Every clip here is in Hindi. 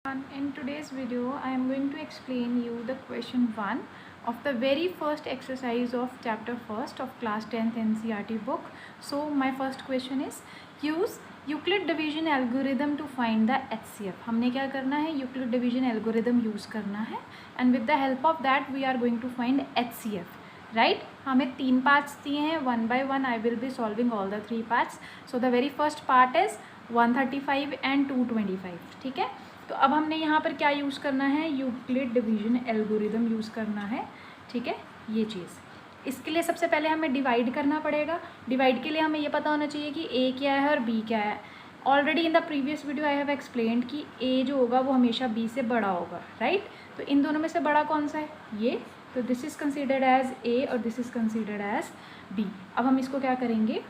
In today's video, I am going to explain you the question 1 of the very first exercise of chapter 1st of class 10th NCERT book. So my first question is use Euclid division algorithm to find the HCF. हमने क्या करना है, Euclid division algorithm use करना है and with the help of that we are going to find HCF. Right हमें 3 पार्ट्स दिए हैं, 1 by 1 I will be solving all the 3 parts. So the very first part is 135 and 225. ठीक है, तो अब हमने यहाँ पर क्या यूज़ करना है, यूक्लिड डिवीजन एल्गोरिदम यूज़ करना है. ठीक है, ये चीज़ इसके लिए सबसे पहले हमें डिवाइड करना पड़ेगा. डिवाइड के लिए हमें ये पता होना चाहिए कि ए क्या है और बी क्या है. Already in the previous video I have explained कि ए जो होगा वो हमेशा बी से बड़ा होगा. राइट, तो इन दोनों में से बड़ा कौन सा है, ये. तो this is considered as A और this is considered as B. अब हम इसको क्या करेंगे,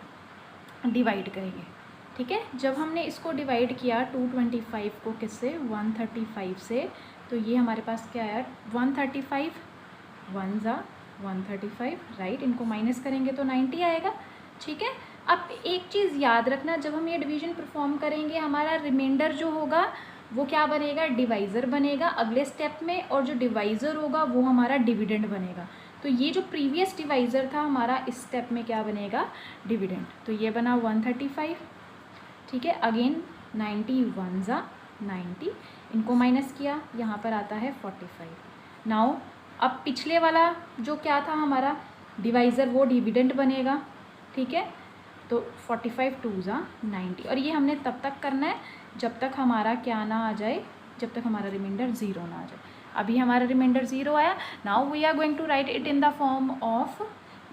डिवाइड करेंगे. ठीक है, जब हमने इसको डिवाइड किया 225 को किससे, 135 से, तो ये हमारे पास क्या आया, 135 1 ज़ा 135. राइट, इनको माइनस करेंगे तो 90 आएगा. ठीक है, अब एक चीज़ याद रखना, जब हम ये डिवीजन परफॉर्म करेंगे हमारा रिमाइंडर जो होगा वो क्या बनेगा, डिवाइज़र बनेगा अगले स्टेप में, और जो डिवाइज़र होगा वो हमारा डिविडेंड बनेगा. तो ये जो प्रीवियस डिवाइज़र था हमारा इस स्टेप में क्या बनेगा, डिविडेंड. तो ये बना 135. ठीक है, अगेन 90 1 ज़ा 90, इनको माइनस किया, यहाँ पर आता है 45. नाउ अब पिछले वाला जो क्या था हमारा डिवाइज़र वो डिविडेंड बनेगा. ठीक है, तो 45 2 ज़ा 90, और ये हमने तब तक करना है जब तक हमारा क्या ना आ जाए, जब तक हमारा रिमाइंडर 0 ना आ जाए. अभी हमारा रिमाइंडर 0 आया. Now we are going to write it in the form of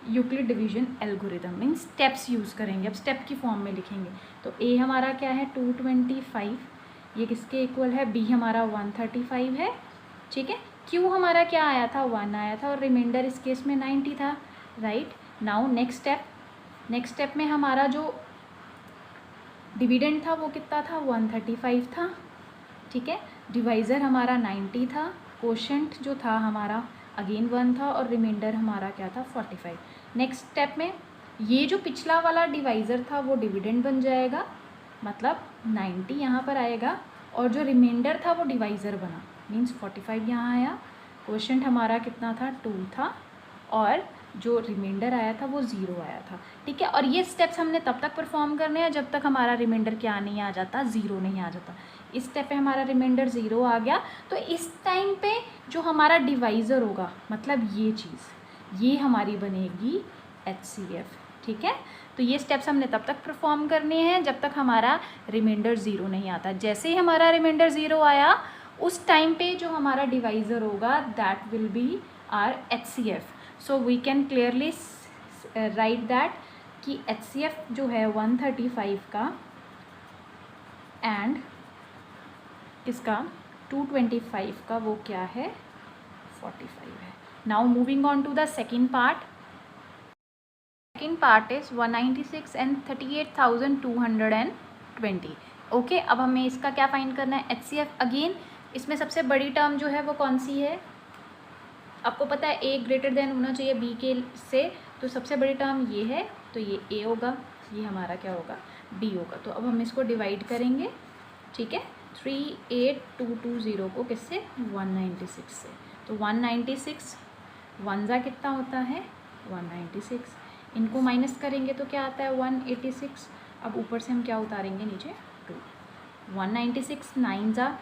Euclid division algorithm, means steps use करेंगे. अब स्टेप की फॉर्म में लिखेंगे. तो ए हमारा क्या है 225, ये किसके इक्वल है, बी हमारा 135 है. ठीक है, क्यू हमारा क्या आया था, 1 आया था, और रिमाइंडर इस केस में 90 था. राइट, नाउ नेक्स्ट स्टेप में हमारा जो डिविडेंड था वो कितना था, 135 था. ठीक है, डिवाइज़र हमारा 90 था, कोशेंट जो था हमारा अगेन 1 था, और रिमाइंडर हमारा क्या था 45. नेक्स्ट स्टेप में ये जो पिछला वाला डिवाइज़र था वो डिविडेंड बन जाएगा, मतलब 90 यहाँ पर आएगा, और जो रिमाइंडर था वो डिवाइज़र बना, मीन्स 45 यहाँ आया. कोशेंट हमारा कितना था, 2 था, और जो रिमाइंडर आया था वो 0 आया था. ठीक है, और ये स्टेप्स हमने तब तक परफॉर्म करने हैं जब तक हमारा रिमाइंडर क्या नहीं आ जाता, 0 नहीं आ जाता. इस स्टेप पे हमारा रिमाइंडर 0 आ गया, तो इस टाइम पे जो हमारा डिवाइज़र होगा, मतलब ये चीज़, ये हमारी बनेगी HCF. ठीक है, तो ये स्टेप्स हमने तब तक परफॉर्म करने हैं जब तक हमारा रिमाइंडर 0 नहीं आता. जैसे ही हमारा रिमाइंडर 0 आया उस टाइम पे जो हमारा डिवाइज़र होगा that will be our HCF. So we can clearly write that कि HCF जो है 135 का एंड इसका 225 का वो क्या है, 45 है. Now moving on to the second part. Second part is 196 and 38,220. Okay, अब हमें इसका क्या फाइंड करना है, HCF. अगेन इसमें सबसे बड़ी टर्म जो है वो कौन सी है, आपको पता है A ग्रेटर देन होना चाहिए B के से, तो सबसे बड़ी टर्म ये है, तो ये A होगा, ये हमारा क्या होगा, B होगा. तो अब हम इसको डिवाइड करेंगे. ठीक है, 38220 को किससे, 196 से. तो 196 1 ज़ा कितना होता है, 196. इनको माइनस करेंगे तो क्या आता है, 186. अब ऊपर से हम क्या उतारेंगे, नीचे 2. 196 9 ज़ा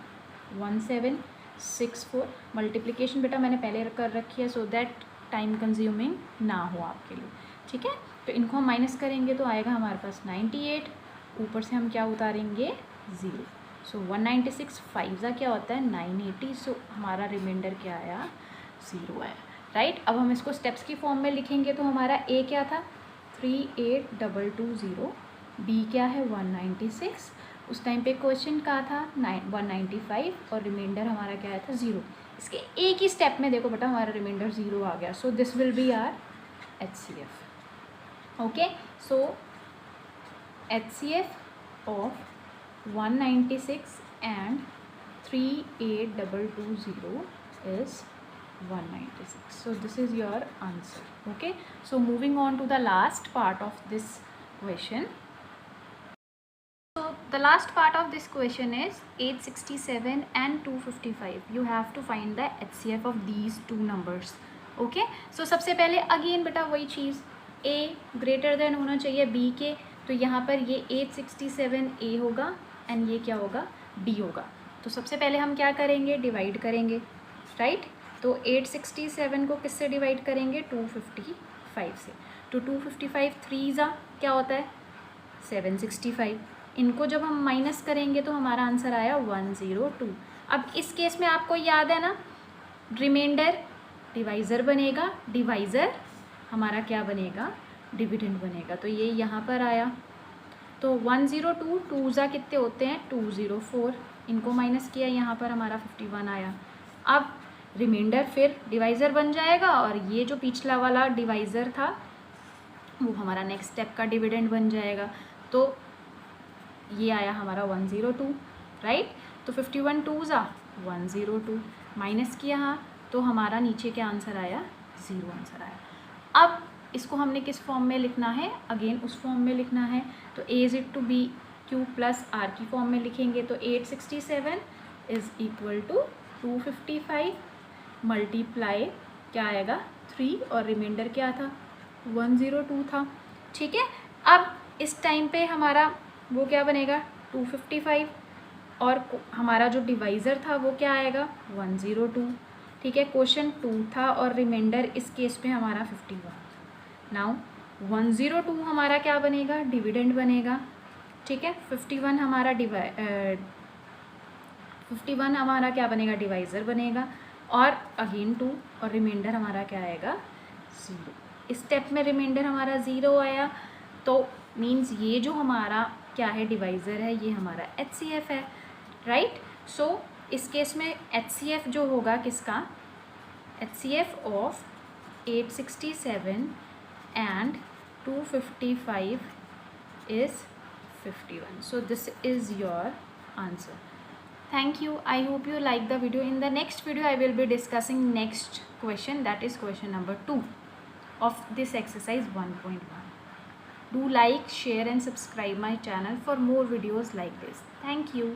1764. मल्टीप्लिकेशन बेटा मैंने पहले कर रखी है सो दैट टाइम कंज्यूमिंग ना हो आपके लिए. ठीक है, तो इनको हम माइनस करेंगे तो आएगा हमारे पास 98. ऊपर से हम क्या उतारेंगे, 0. सो 196 5 ज़ा क्या होता है, 980. सो हमारा रिमाइंडर क्या आया, 0 आया. राइट, अब हम इसको स्टेप्स की फॉर्म में लिखेंगे. तो हमारा A क्या था, 38220, B क्या है 196, उस टाइम पे क्वेश्चन का था 195, और रिमाइंडर हमारा क्या आया था 0. इसके एक ही स्टेप में देखो बेटा हमारा रिमाइंडर 0 आ गया. So this will be our HCF. Okay, so HCF of 196 and 38220 is 196. So this is your answer. Okay, so moving on to the last part of this question. So the last part of this question is 867 and 255. You have to find the HCF of these two numbers. Okay, so सबसे पहले अगेन बेटा वही चीज़, a ग्रेटर देन होना चाहिए b के, तो यहाँ पर ये 867 a होगा एंड ये क्या होगा, b होगा. तो सबसे पहले हम क्या करेंगे, डिवाइड करेंगे, राइट. तो 867 को किससे डिवाइड करेंगे, 255 से. तो 255 3 ज़ा क्या होता है, 765. इनको जब हम माइनस करेंगे तो हमारा आंसर आया 102. अब इस केस में आपको याद है ना, रिमाइंडर डिवाइज़र बनेगा, डिवाइज़र हमारा क्या बनेगा, डिविडेंड बनेगा. तो ये यहाँ पर आया. तो 102 2 ज़ा कितने होते हैं, 204. इनको माइनस किया, यहाँ पर हमारा 51 आया. अब रिमाइंडर फिर डिवाइज़र बन जाएगा और ये जो पिछला वाला डिवाइज़र था वो हमारा नेक्स्ट स्टेप का डिविडेंड बन जाएगा. तो ये आया हमारा 102, राइट. तो 51 2 ज़ा 102 माइनस किया हाँ, तो हमारा नीचे क्या आंसर आया, 0 आंसर आया. अब इसको हमने किस फॉर्म में लिखना है, अगेन उस फॉर्म में लिखना है. तो a is it to be q plus r की फॉर्म में लिखेंगे. तो 867 इज़ इक्वल टू 255 मल्टीप्लाई क्या आएगा 3 और रिमाइंडर क्या था 102 था. ठीक है. अब इस टाइम पे हमारा वो क्या बनेगा 255 और हमारा जो डिवाइज़र था वो क्या आएगा 102. ठीक है. क्वेश्चन 2 था और रिमाइंडर इस केस में हमारा 51. नाउ 102 हमारा क्या बनेगा, डिविडेंड बनेगा. ठीक है. 51 हमारा 51 हमारा क्या बनेगा, डिवाइज़र बनेगा. और अगेन 2 और रिमाइंडर हमारा क्या आएगा 0. इस स्टेप में रिमाइंडर हमारा 0 आया. तो मीन्स ये जो हमारा क्या है, डिवाइज़र है, ये हमारा HCF है, राइट. सो इस केस में HCF जो होगा किसका, HCF of 867 and 255 is 51. So this is your answer. Thank you. I hope you like the video. In the next video I will be discussing next question, that is question number 2 of this exercise 1.1. Do like, share and subscribe my channel for more videos like this. Thank you.